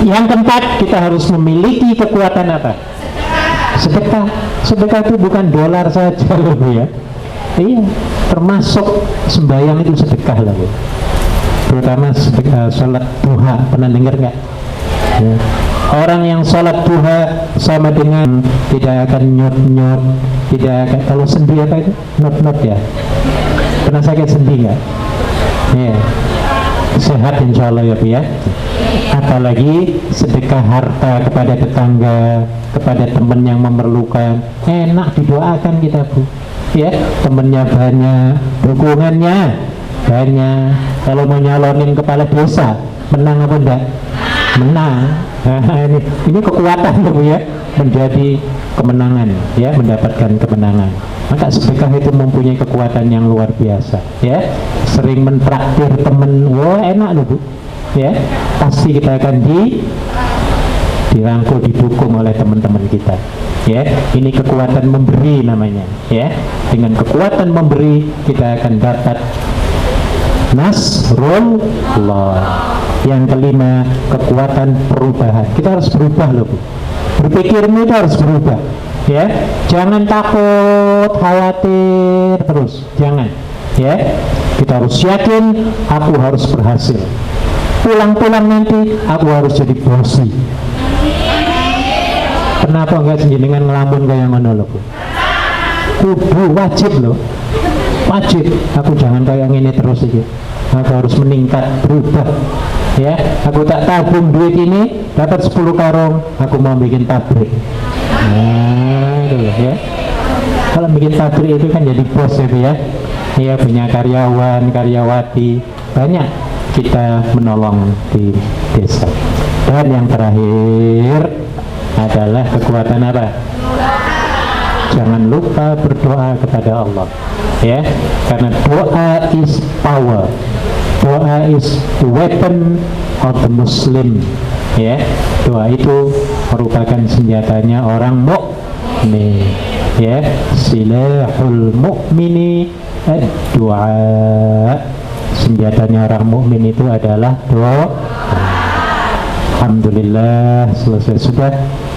Yang keempat, kita harus memiliki kekuatan apa? Sedekah. Sedekah itu bukan dolar saja loh Bu ya. Iya, termasuk sembahyang itu sedekah lah Bu. Terutama sedekah, sholat duha. Pernah dengar nggak? Ya. Orang yang sholat duha sama dengan tidak akan nyut-nyut, tidak akan, kalau sendi apa itu? Not ya. Pernah sakit sendi nggak? Ya. Sehat insya Allah ya Bu ya. Apalagi sedekah harta kepada tetangga, kepada teman yang memerlukan, enak didoakan kita Bu ya. Temennya banyak, dukungannya banyak. Kalau mau nyalonin kepala desa, menang apa enggak? Menang. Nah, ini kekuatan Bu ya, menjadi kemenangan, ya, mendapatkan kemenangan. Maka sedekah itu mempunyai kekuatan yang luar biasa, ya. Sering mentraktir temen, wah enak loh Bu, ya, pasti kita akan dirangkul, didukung oleh teman-teman kita, ya. Ini kekuatan memberi namanya, ya. Dengan kekuatan memberi kita akan dapat nasrullah. Yang kelima, kekuatan perubahan. Kita harus berubah loh Bu, berpikirmu itu harus berubah, ya. Jangan takut, khawatir terus, jangan, ya. Kita harus yakin, aku harus berhasil. Pulang-pulang nanti aku harus jadi bosi. Kenapa enggak jenengan ngelamun kayak ngono lho Bu? Kudu wajib loh, wajib. Aku jangan kayak gini terus aja. Aku harus meningkat, berubah, ya. Aku tak tabung duit ini dapat 10 karung, aku mau bikin pabrik. Nah itu loh, ya. Kalau bikin pabrik itu kan jadi bos itu, ya. Ya, punya karyawan, karyawati, banyak kita menolong di desa. Dan yang terakhir adalah kekuatan apa? Jangan lupa berdoa kepada Allah, ya, karena doa is power. Doa is the weapon of the Muslim, ya. Doa itu merupakan senjatanya orang mukmin, ya. Silahul mukmini ad-du'a. Senjatanya orang mukmin itu adalah doa. Alhamdulillah selesai sudah,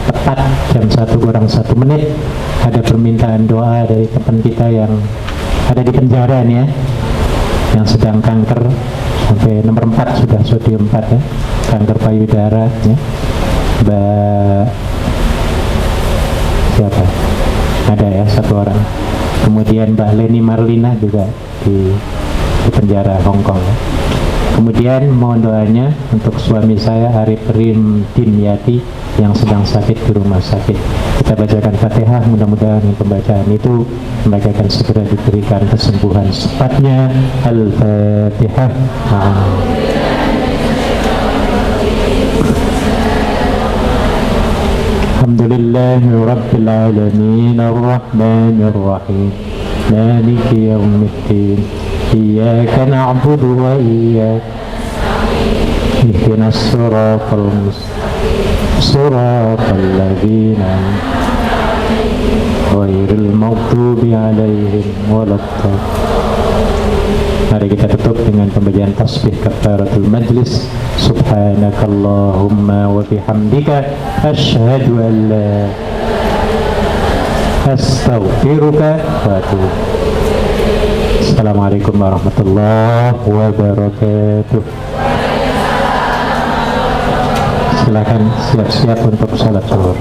tepat jam 1:01. Ada permintaan doa dari teman kita yang ada di penjara nih, ya, yang sedang kanker sampai nomor 4 sudah sodium 4, ya, kanker payudara, ya. Mbak siapa? Ada ya satu orang. Kemudian Mbak Leni Marlina juga di penjara Hongkong, ya. Kemudian mohon doanya untuk suami saya Arif Rim Dimyati yang sedang sakit di rumah sakit. Kita bacakan Fatihah, mudah-mudahan dengan pembacaan itu mereka akan segera diberikan kesembuhan cepatnya. Al-Fatihah. Alhamdulillahi Rabbil Alamin Ar-Rahmanir Rahim Maliki Yawmiddin Iyyaka na'budu wa iyyaka ihdinas siratal mustaqim siratal ladzina ghairil maghdubi 'alaihim waladdallin. Mari kita tutup dengan pembacaan tasbih kafaratul majlis. Subhanakallahumma wa bihamdika asyhadu an la astaghfiruka wa atubu. Assalamualaikum warahmatullahi wabarakatuh. Silakan siap-siap untuk salat zuhur.